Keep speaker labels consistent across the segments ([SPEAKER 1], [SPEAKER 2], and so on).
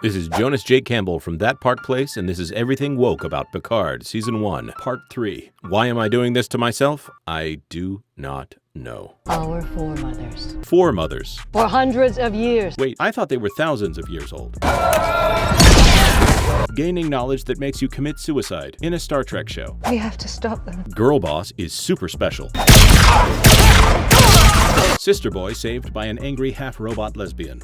[SPEAKER 1] This is Jonas J. Campbell from That Park Place, and this is Everything Woke About Picard, Season 1, Part 3. Why am I doing this to myself? I do not know.
[SPEAKER 2] Our foremothers.
[SPEAKER 1] Foremothers.
[SPEAKER 2] For hundreds of years.
[SPEAKER 1] Wait, I thought they were thousands of years old. Gaining knowledge that makes you commit suicide in a Star Trek show.
[SPEAKER 2] We have to stop them.
[SPEAKER 1] Girl Boss is super special. Sister Boy saved by an angry half-robot lesbian.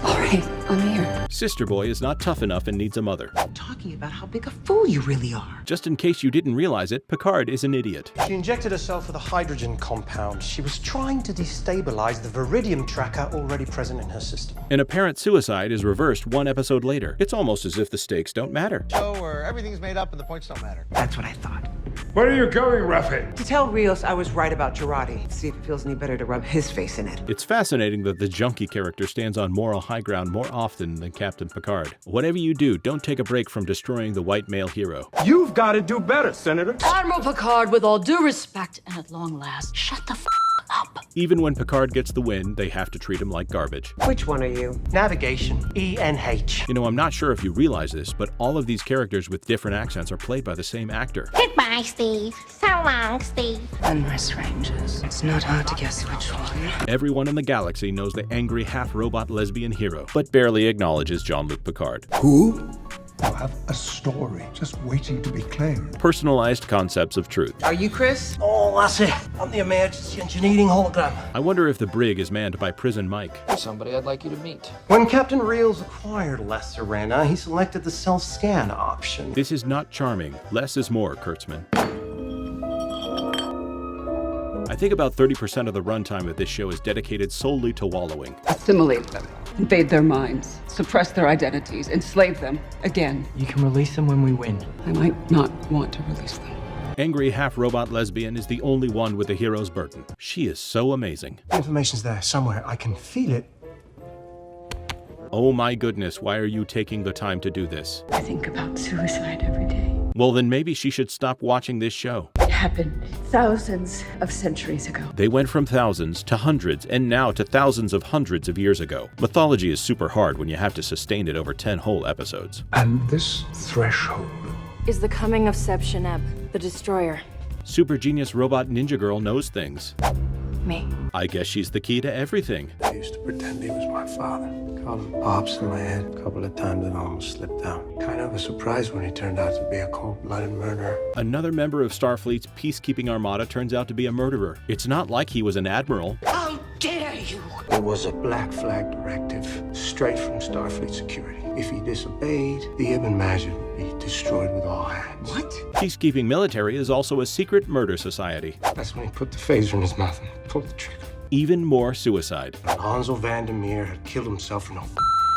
[SPEAKER 2] All right, I'm here.
[SPEAKER 1] Sister Boy is not tough enough and needs a mother.
[SPEAKER 3] Talking about how big a fool you really are.
[SPEAKER 1] Just in case you didn't realize it, Picard is an idiot.
[SPEAKER 4] She injected herself with a hydrogen compound. She was trying to destabilize the Viridium tracker already present in her system.
[SPEAKER 1] An apparent suicide is reversed one episode later. It's almost as if the stakes don't matter.
[SPEAKER 5] Show where everything's made up and the points don't matter.
[SPEAKER 3] That's what I thought.
[SPEAKER 6] Where are you going, Ruffy?
[SPEAKER 3] To tell Rios I was right about Girardi. See if it feels any better to rub his face in it.
[SPEAKER 1] It's fascinating that the junkie character stands on moral high ground more often than Captain Picard. Whatever you do, don't take a break from destroying the white male hero.
[SPEAKER 6] You've got to do better, Senator.
[SPEAKER 2] Admiral Picard, with all due respect and at long last, shut the f up.
[SPEAKER 1] Even when Picard gets the win, they have to treat him like garbage.
[SPEAKER 3] Which one are you?
[SPEAKER 4] Navigation, ENH.
[SPEAKER 1] You know, I'm not sure if you realize this, but all of these characters with different accents are played by the same actor.
[SPEAKER 7] Goodbye, Steve. So long, Steve.
[SPEAKER 3] Unrest ranges. It's not hard to guess which one.
[SPEAKER 1] Everyone in the galaxy knows the angry half-robot lesbian hero, but barely acknowledges Jean-Luc Picard.
[SPEAKER 8] Who? You have a story just waiting to be claimed.
[SPEAKER 1] Personalized concepts of truth.
[SPEAKER 3] Are you Chris?
[SPEAKER 4] Oh, that's it. I'm the emergency engineering hologram.
[SPEAKER 1] I wonder if the brig is manned by Prison Mike.
[SPEAKER 5] Somebody I'd like you to meet.
[SPEAKER 4] When Captain Rios acquired La Serena, he selected the self-scan option.
[SPEAKER 1] This is not charming. Less is more, Kurtzman. I think about 30% of the runtime of this show is dedicated solely to wallowing.
[SPEAKER 9] Assimilate them, invade their minds, suppress their identities, enslave them again.
[SPEAKER 4] You can release them when we win.
[SPEAKER 9] I might not want to release them.
[SPEAKER 1] Angry half-robot lesbian is the only one with the hero's burden. She is so amazing.
[SPEAKER 4] The information's there somewhere. I can feel it.
[SPEAKER 1] Oh my goodness, why are you taking the time to do this?
[SPEAKER 9] I think about suicide every day.
[SPEAKER 1] Well, then maybe she should stop watching this show.
[SPEAKER 9] It happened thousands of centuries ago.
[SPEAKER 1] They went from thousands to hundreds and now to thousands of hundreds of years ago. Mythology is super hard when you have to sustain it over 10 whole episodes.
[SPEAKER 8] And this threshold.
[SPEAKER 10] Is the coming of Seb Sheneb, the Destroyer.
[SPEAKER 1] Super genius robot ninja girl knows things.
[SPEAKER 10] Me.
[SPEAKER 1] I guess she's the key to everything.
[SPEAKER 4] I used to pretend he was my father. Called him Pops in my head. A couple of times it almost slipped out. Kind of a surprise when he turned out to be a cold-blooded murderer.
[SPEAKER 1] Another member of Starfleet's peacekeeping armada turns out to be a murderer. It's not like he was an admiral.
[SPEAKER 3] How dare you!
[SPEAKER 4] It was a black flag directive, straight from Starfleet security. If he disobeyed, the Ibn Majid would be destroyed with all hands.
[SPEAKER 3] What?
[SPEAKER 1] Peacekeeping military is also a secret murder society.
[SPEAKER 4] That's when he put the phaser in his mouth and pulled the trigger.
[SPEAKER 1] Even more suicide.
[SPEAKER 4] Alonzo Vandermeer had killed himself for no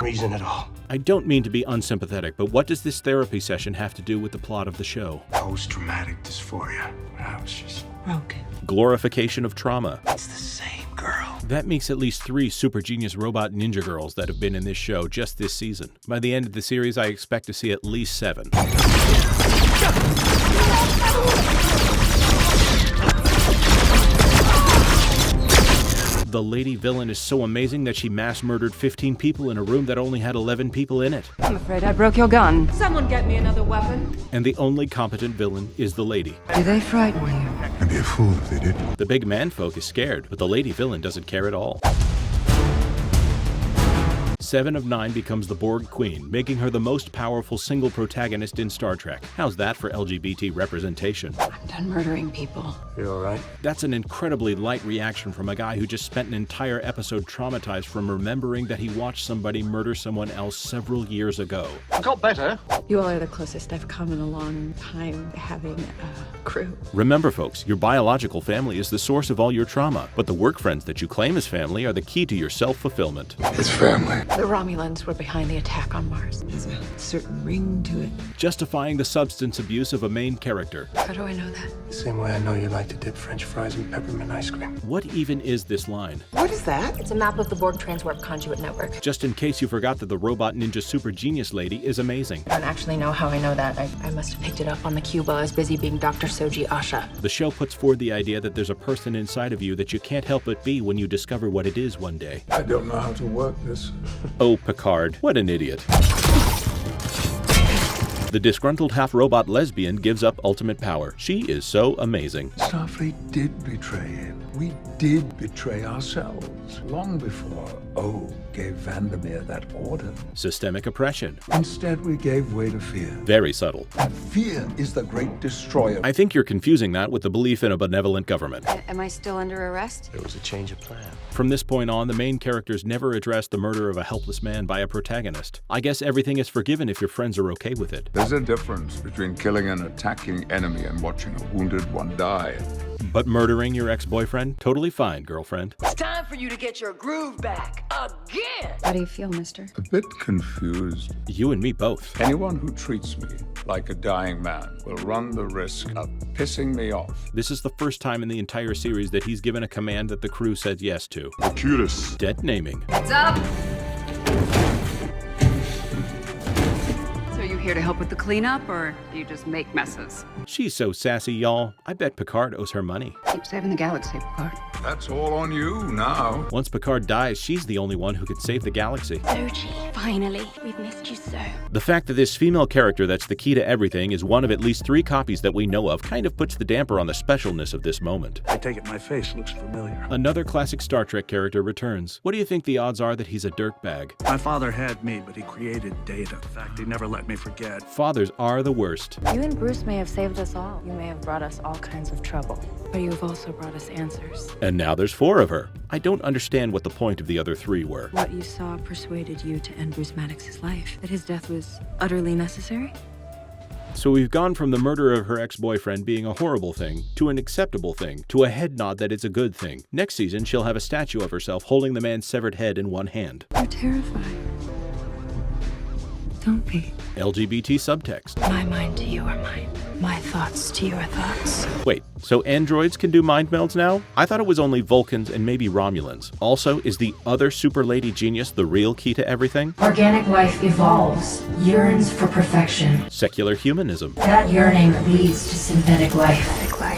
[SPEAKER 4] reason at all.
[SPEAKER 1] I don't mean to be unsympathetic, but what does this therapy session have to do with the plot of the show?
[SPEAKER 4] Post-traumatic dysphoria. I was just
[SPEAKER 3] Broken.
[SPEAKER 1] Glorification of trauma.
[SPEAKER 4] It's the same girl.
[SPEAKER 1] That makes at least 3 super genius robot ninja girls that have been in this show just this season. By the end of the series, I expect to see at least 7. The lady villain is so amazing that she mass murdered 15 people in a room that only had 11 people in it.
[SPEAKER 10] I'm afraid I broke your gun.
[SPEAKER 9] Someone get me another weapon.
[SPEAKER 1] And the only competent villain is the lady.
[SPEAKER 9] Do they frighten you?
[SPEAKER 8] I'd be a fool if they did.
[SPEAKER 1] The big man folk is scared, but the lady villain doesn't care at all. 7 of 9 becomes the Borg Queen, making her the most powerful single protagonist in Star Trek. How's that for LGBT representation?
[SPEAKER 9] I'm done murdering people.
[SPEAKER 4] You all right?
[SPEAKER 1] That's an incredibly light reaction from a guy who just spent an entire episode traumatized from remembering that he watched somebody murder someone else several years ago.
[SPEAKER 5] Got better.
[SPEAKER 9] You all are the closest I've come in a long time having a crew.
[SPEAKER 1] Remember, folks, your biological family is the source of all your trauma, but the work friends that you claim as family are the key to your self-fulfillment.
[SPEAKER 8] It's family.
[SPEAKER 9] The Romulans were behind the attack on Mars. There's a certain ring to it.
[SPEAKER 1] Justifying the substance abuse of a main character.
[SPEAKER 9] How do I know that?
[SPEAKER 4] The same way I know you like to dip French fries in peppermint ice cream.
[SPEAKER 1] What even is this line?
[SPEAKER 3] What is that?
[SPEAKER 10] It's a map of the Borg Transwarp Conduit Network.
[SPEAKER 1] Just in case you forgot that the robot ninja super genius lady is amazing.
[SPEAKER 10] I don't actually know how I know that. I must have picked it up on the cue while I was busy being Dr. Soji Asha.
[SPEAKER 1] The show puts forward the idea that there's a person inside of you that you can't help but be when you discover what it is one day.
[SPEAKER 8] I don't know how to work this.
[SPEAKER 1] Oh, Picard, what an idiot. The disgruntled half-robot lesbian gives up ultimate power. She is so amazing.
[SPEAKER 8] Starfleet did betray him. We did betray ourselves. Long before O gave Vandermeer that order.
[SPEAKER 1] Systemic oppression.
[SPEAKER 8] Instead, we gave way to fear.
[SPEAKER 1] Very subtle.
[SPEAKER 8] And fear is the great destroyer.
[SPEAKER 1] I think you're confusing that with the belief in a benevolent government.
[SPEAKER 11] Am I still under arrest?
[SPEAKER 4] There was a change of plan.
[SPEAKER 1] From this point on, the main characters never address the murder of a helpless man by a protagonist. I guess everything is forgiven if your friends are okay with it.
[SPEAKER 6] There's a difference between killing an attacking enemy and watching a wounded one die.
[SPEAKER 1] But murdering your ex-boyfriend? Totally fine, girlfriend.
[SPEAKER 12] It's time for you to get your groove back again.
[SPEAKER 11] How do you feel, mister?
[SPEAKER 6] A bit confused.
[SPEAKER 1] You and me both.
[SPEAKER 6] Anyone who treats me like a dying man will run the risk of pissing me off.
[SPEAKER 1] This is the first time in the entire series that he's given a command that the crew said yes to.
[SPEAKER 6] Mercurius.
[SPEAKER 1] Dead naming.
[SPEAKER 11] Heads up!
[SPEAKER 9] So you here to help with the cleanup, or do you just make messes?
[SPEAKER 1] She's so sassy, y'all. I bet Picard owes her money.
[SPEAKER 9] Keep saving the galaxy, Picard.
[SPEAKER 6] That's all on you now.
[SPEAKER 1] Once Picard dies, she's the only one who could save the galaxy.
[SPEAKER 7] Soji, finally. We've missed you so.
[SPEAKER 1] The fact that this female character that's the key to everything is one of at least 3 copies that we know of kind of puts the damper on the specialness of this moment.
[SPEAKER 8] I take it my face looks familiar.
[SPEAKER 1] Another classic Star Trek character returns. What do you think the odds are that he's a dirtbag?
[SPEAKER 8] My father had me, but he created Data. In fact, he never let me forget.
[SPEAKER 1] Fathers are the worst.
[SPEAKER 10] You and Bruce may have saved us all. You may have brought us all kinds of trouble. But you have also brought us answers.
[SPEAKER 1] And now there's 4 of her. I don't understand what the point of the other 3 were.
[SPEAKER 10] What you saw persuaded you to end Bruce Maddox's life. That his death was utterly necessary?
[SPEAKER 1] So we've gone from the murder of her ex-boyfriend being a horrible thing, to an acceptable thing, to a head nod that it's a good thing. Next season, she'll have a statue of herself holding the man's severed head in one hand.
[SPEAKER 10] You're terrified. Don't be.
[SPEAKER 1] LGBT subtext.
[SPEAKER 10] My mind to your mind. My thoughts to your thoughts.
[SPEAKER 1] Wait, so androids can do mind melds now? I thought it was only Vulcans and maybe Romulans. Also, is the other super lady genius the real key to everything?
[SPEAKER 13] Organic life evolves, yearns for perfection.
[SPEAKER 1] Secular humanism.
[SPEAKER 13] That yearning leads to synthetic life.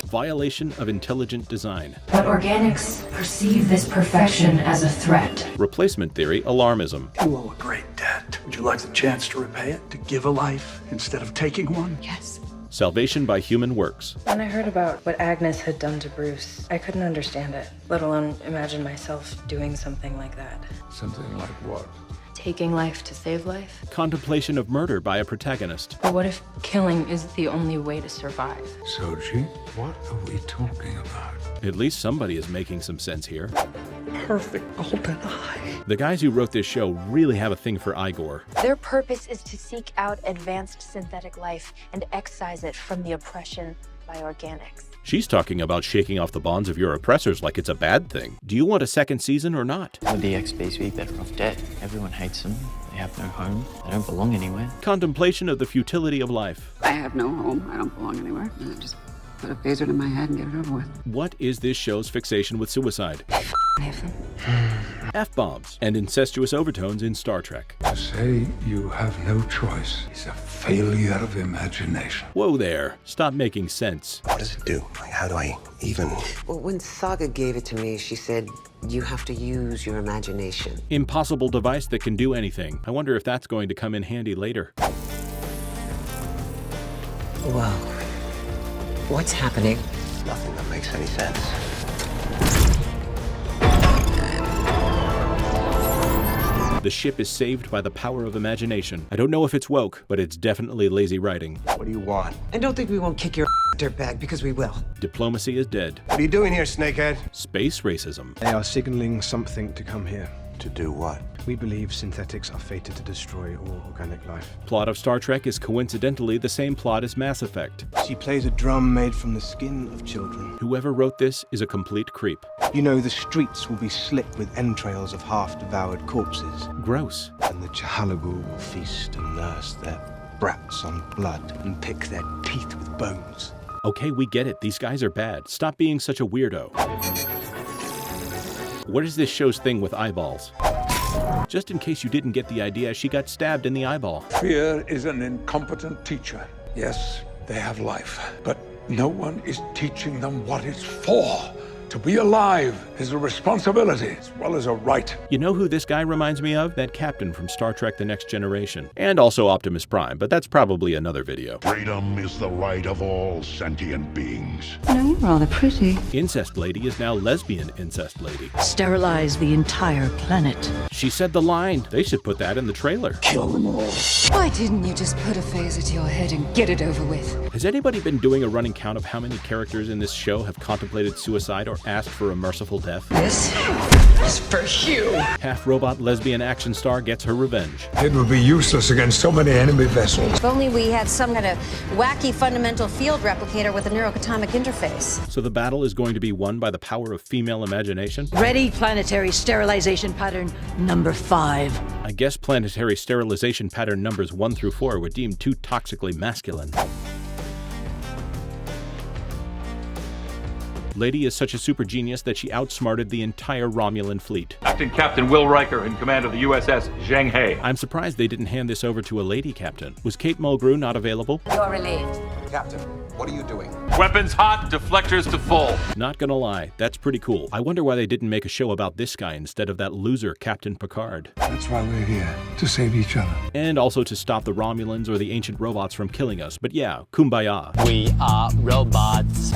[SPEAKER 1] Violation of intelligent design.
[SPEAKER 13] But organics perceive this perfection as a threat.
[SPEAKER 1] Replacement theory alarmism.
[SPEAKER 8] You owe a great debt. Would you like the chance to repay it? To give a life instead of taking one?
[SPEAKER 10] Yes.
[SPEAKER 1] Salvation by human works.
[SPEAKER 10] When I heard about what Agnes had done to Bruce, I couldn't understand it, let alone imagine myself doing something like that.
[SPEAKER 6] Something like what?
[SPEAKER 10] Taking life to save life?
[SPEAKER 1] Contemplation of murder by a protagonist.
[SPEAKER 10] But what if killing is the only way to survive?
[SPEAKER 6] Soji, what are we talking about?
[SPEAKER 1] At least somebody is making some sense here.
[SPEAKER 8] Perfect golden eye.
[SPEAKER 1] The guys who wrote this show really have a thing for Igor.
[SPEAKER 14] Their purpose is to seek out advanced synthetic life and excise it from the oppression by organics.
[SPEAKER 1] She's talking about shaking off the bonds of your oppressors like it's a bad thing. Do you want a second season or not?
[SPEAKER 15] Would the ex-bees be better off dead? Everyone hates them. They have no home. They don't belong anywhere.
[SPEAKER 1] Contemplation of the futility of life.
[SPEAKER 9] I have no home. I don't belong anywhere. I just put a phaser to my head and get it over with.
[SPEAKER 1] What is this show's fixation with suicide? F-bombs and incestuous overtones in Star Trek.
[SPEAKER 6] To say you have no choice is a failure of imagination.
[SPEAKER 1] Whoa there. Stop making sense.
[SPEAKER 4] What does it do? Like, how do I even...
[SPEAKER 3] Well, when Saga gave it to me, she said, you have to use your imagination.
[SPEAKER 1] Impossible device that can do anything. I wonder if that's going to come in handy later.
[SPEAKER 3] Whoa. What's happening?
[SPEAKER 4] Nothing that makes any sense.
[SPEAKER 1] The ship is saved by the power of imagination. I don't know if it's woke, but it's definitely lazy writing.
[SPEAKER 4] What do you want?
[SPEAKER 3] And don't think we won't kick your dirtbag, because we will.
[SPEAKER 1] Diplomacy is dead.
[SPEAKER 4] What are you doing here, Snakehead?
[SPEAKER 1] Space racism.
[SPEAKER 16] They are signaling something to come here.
[SPEAKER 4] To do what?
[SPEAKER 16] We believe synthetics are fated to destroy all organic life.
[SPEAKER 1] Plot of Star Trek is coincidentally the same plot as Mass Effect.
[SPEAKER 16] She plays a drum made from the skin of children.
[SPEAKER 1] Whoever wrote this is a complete creep.
[SPEAKER 16] You know, the streets will be slick with entrails of half-devoured corpses.
[SPEAKER 1] Gross.
[SPEAKER 16] And the Chahalagu will feast and nurse their brats on blood and pick their teeth with bones.
[SPEAKER 1] Okay, we get it. These guys are bad. Stop being such a weirdo. What is this show's thing with eyeballs? Just in case you didn't get the idea, she got stabbed in the eyeball.
[SPEAKER 6] Fear is an incompetent teacher. Yes, they have life, but no one is teaching them what it's for.
[SPEAKER 8] To be alive is a responsibility as well as a right.
[SPEAKER 1] You know who this guy reminds me of? That captain from Star Trek The Next Generation. And also Optimus Prime, but that's probably another video.
[SPEAKER 17] Freedom is the right of all sentient beings.
[SPEAKER 2] You know, you're rather pretty.
[SPEAKER 1] Incest Lady is now Lesbian Incest Lady.
[SPEAKER 2] Sterilize the entire planet.
[SPEAKER 1] She said the line. They should put that in the trailer.
[SPEAKER 17] Kill them all.
[SPEAKER 9] Why didn't you just put a phaser to your head and get it over with?
[SPEAKER 1] Has anybody been doing a running count of how many characters in this show have contemplated suicide or asked for a merciful death?
[SPEAKER 12] This is for you.
[SPEAKER 1] Half-robot lesbian action star gets her revenge.
[SPEAKER 8] It would be useless against so many enemy vessels.
[SPEAKER 11] If only we had some kind of wacky fundamental field replicator with a neurocatomic interface.
[SPEAKER 1] So the battle is going to be won by the power of female imagination?
[SPEAKER 2] Ready planetary sterilization pattern number 5.
[SPEAKER 1] I guess planetary sterilization pattern numbers 1 through 4 were deemed too toxically masculine. Lady is such a super genius that she outsmarted the entire Romulan fleet.
[SPEAKER 18] Acting Captain Will Riker in command of the USS Zheng He.
[SPEAKER 1] I'm surprised they didn't hand this over to a lady captain. Was Kate Mulgrew not available?
[SPEAKER 11] You're relieved.
[SPEAKER 5] Captain, what are you doing?
[SPEAKER 18] Weapons hot, deflectors to full.
[SPEAKER 1] Not gonna lie, that's pretty cool. I wonder why they didn't make a show about this guy instead of that loser Captain Picard.
[SPEAKER 8] That's why we're here, to save each other.
[SPEAKER 1] And also to stop the Romulans or the ancient robots from killing us. But yeah, kumbaya.
[SPEAKER 15] We are robots.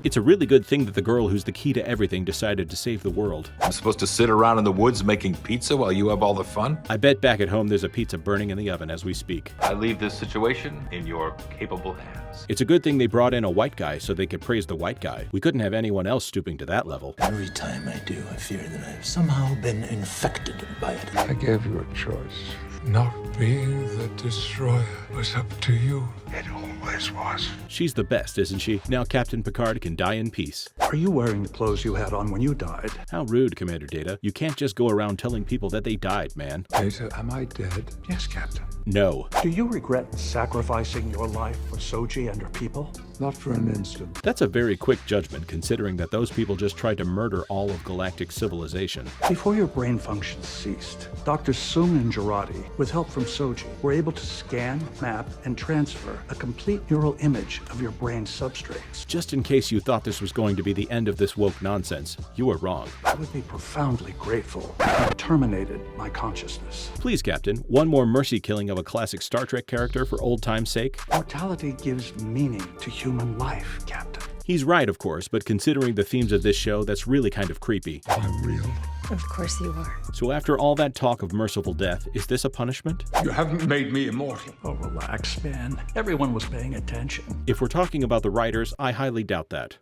[SPEAKER 1] It's a really good thing that the girl who's the key to everything decided to save the world.
[SPEAKER 18] I'm supposed to sit around in the woods making pizza while you have all the fun?
[SPEAKER 1] I bet back at home there's a pizza burning in the oven as we speak.
[SPEAKER 18] I leave this situation in your capable hands.
[SPEAKER 1] It's a good thing they brought in a white guy so they could praise the white guy. We couldn't have anyone else stooping to that level.
[SPEAKER 16] Every time I do, I fear that I've somehow been infected by it.
[SPEAKER 8] I gave you a choice. Not being the destroyer was up to you. It always was.
[SPEAKER 1] She's the best, isn't she? Now Captain Picard can die in peace.
[SPEAKER 19] Are you wearing the clothes you had on when you died?
[SPEAKER 1] How rude, Commander Data. You can't just go around telling people that they died, man.
[SPEAKER 8] Data, am I dead? Yes, Captain.
[SPEAKER 1] No.
[SPEAKER 19] Do you regret sacrificing your life for Soji and her people?
[SPEAKER 8] Not for an instant.
[SPEAKER 1] That's a very quick judgment, considering that those people just tried to murder all of galactic civilization.
[SPEAKER 19] Before your brain functions ceased, Dr. Sung and Girardi, with help from Soji, were able to scan, map, and transfer a complete neural image of your brain substrates.
[SPEAKER 1] Just in case you thought this was going to be the end of this woke nonsense, you were wrong.
[SPEAKER 19] I would be profoundly grateful if you terminated my consciousness.
[SPEAKER 1] Please, Captain, one more mercy killing of a classic Star Trek character for old time's sake?
[SPEAKER 19] Mortality gives meaning to human life, Captain.
[SPEAKER 1] He's right, of course, but considering the themes of this show, that's really kind of creepy.
[SPEAKER 8] I'm real.
[SPEAKER 10] Of course you are.
[SPEAKER 1] So after all that talk of merciful death, is this a punishment?
[SPEAKER 8] You haven't made me immortal.
[SPEAKER 19] Oh, relax, man. Everyone was paying attention.
[SPEAKER 1] If we're talking about the writers, I highly doubt that.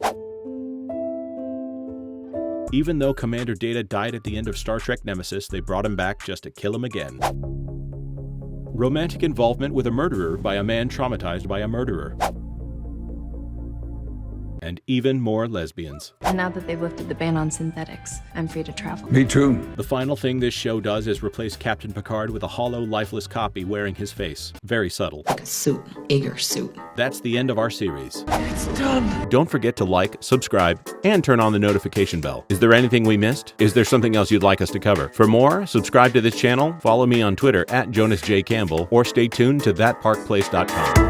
[SPEAKER 1] Even though Commander Data died at the end of Star Trek Nemesis, they brought him back just to kill him again. Romantic involvement with a murderer by a man traumatized by a murderer. And even more lesbians.
[SPEAKER 10] And now that they've lifted the ban on synthetics, I'm free to travel.
[SPEAKER 8] Me too.
[SPEAKER 1] The final thing this show does is replace Captain Picard with a hollow, lifeless copy wearing his face. Very subtle.
[SPEAKER 2] Like a suit, Ager suit.
[SPEAKER 1] That's the end of our series.
[SPEAKER 8] It's done.
[SPEAKER 1] Don't forget to like, subscribe, and turn on the notification bell. Is there anything we missed? Is there something else you'd like us to cover? For more, subscribe to this channel, follow me on Twitter @JonasJCampbell, or stay tuned to thatparkplace.com.